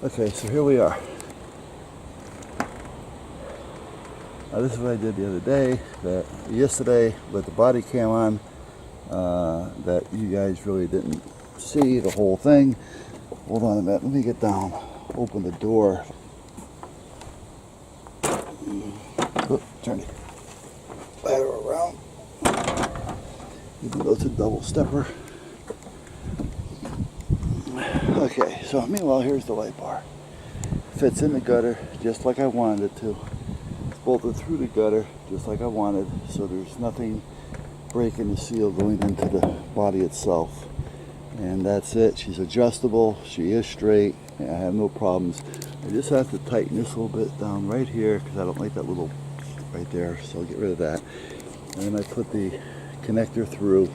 Okay, so here we are. Now this is what I did the other day, yesterday with the body cam on, that you guys really didn't see the whole thing. Hold on a minute, let me get down, open the door. Oh, turn it ladder around, even though it's a double stepper. Okay, so meanwhile, here's the light bar. Fits in the gutter just like I wanted it to. It's bolted through the gutter just like I wanted, so there's nothing breaking the seal going into the body itself. And that's it. She's adjustable. She is straight. I have no problems. I just have to tighten this a little bit down right here because I don't like that little right there, so I'll get rid of that. And then I put the connector through.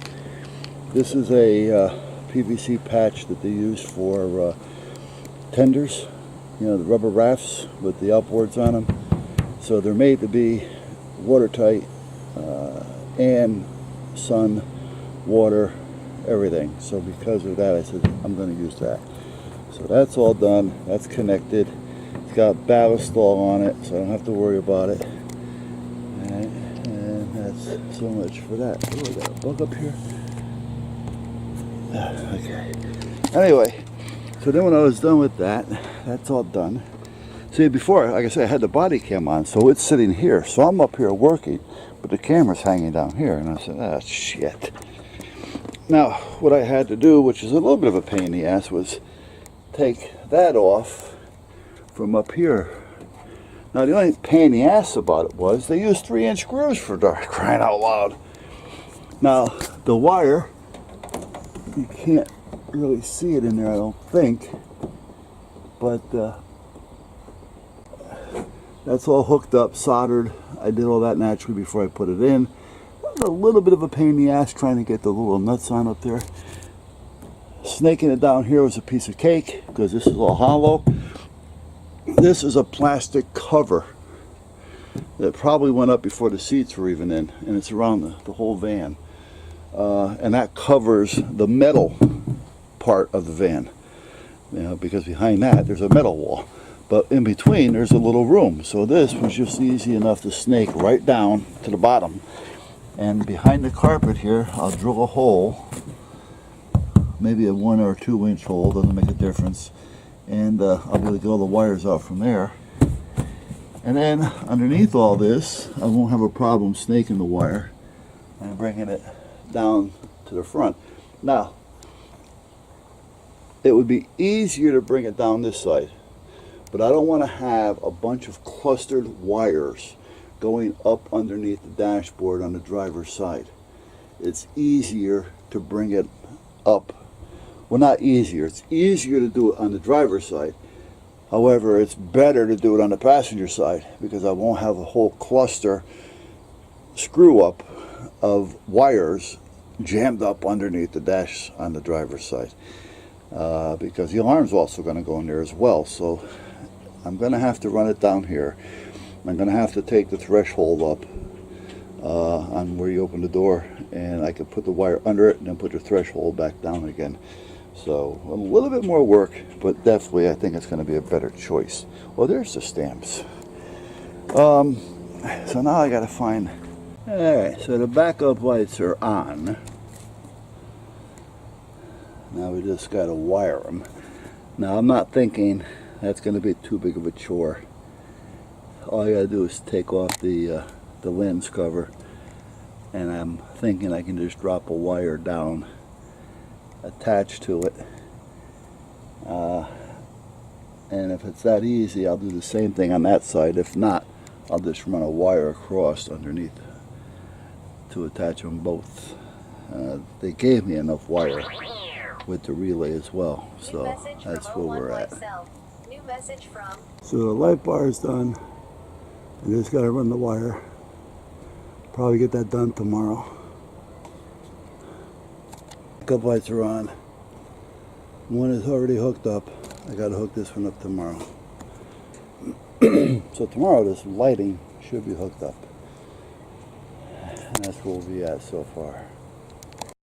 This is a PVC patch that they use for tenders, you know, the rubber rafts with the outboards on them. So they're made to be watertight and sun, water, everything. So because of that, I said I'm going to use that. So that's all done. That's connected. It's got ballast all on it, so I don't have to worry about it. And that's so much for that. Oh, I got a bug up here. Okay. Anyway, so then when I was done with that, that's all done. See, before, like I said, I had the body cam on, so it's sitting here. So I'm up here working, but the camera's hanging down here. And I said, ah, shit. Now, what I had to do, which is a little bit of a pain in the ass, was take that off from up here. Now, the only pain in the ass about it was they used 3-inch screws for crying out loud. Now, the wire, you can't really see it in there, I don't think, but that's all hooked up, soldered. I did all that naturally before I put it in. It was a little bit of a pain in the ass trying to get the little nuts on up there. Snaking it down here was a piece of cake because this is all hollow. This is a plastic cover that probably went up before the seats were even in, and it's around the whole van. And that covers the metal part of the van, you know, because behind that there's a metal wall, but in between there's a little room. So this was just easy enough to snake right down to the bottom, and behind the carpet here I'll drill a hole, maybe a 1 or 2 inch hole, doesn't make a difference, and I'll be able to get all the wires out from there. And then underneath all this I won't have a problem snaking the wire and bringing it down to the front. Now, it would be easier to bring it down this side, but I don't want to have a bunch of clustered wires going up underneath the dashboard on the driver's side. It's easier to bring it up. Well, not easier. It's easier to do it on the driver's side. However, it's better to do it on the passenger side because I won't have a whole cluster screw up of wires jammed up underneath the dash on the driver's side, because the alarm's also going to go in there as well. So I'm going to have to run it down here. I'm going to have to take the threshold up on where you open the door, and I can put the wire under it and then put the threshold back down again. So a little bit more work, but definitely I think it's going to be a better choice. Well, there's the stamps. So now I got to find. Alright, so the backup lights are on. Now we just got to wire them. Now I'm not thinking that's going to be too big of a chore. All you got to do is take off the lens cover, and I'm thinking I can just drop a wire down attached to it. And if it's that easy, I'll do the same thing on that side. If not, I'll just run a wire across underneath to attach them both. They gave me enough wire with the relay as well, so that's where we're at. So the light bar is done. I just got to run the wire. Probably get that done tomorrow. A couple lights are on. One is already hooked up. I got to hook this one up tomorrow. So tomorrow this lighting should be hooked up. And that's where we'll be at so far.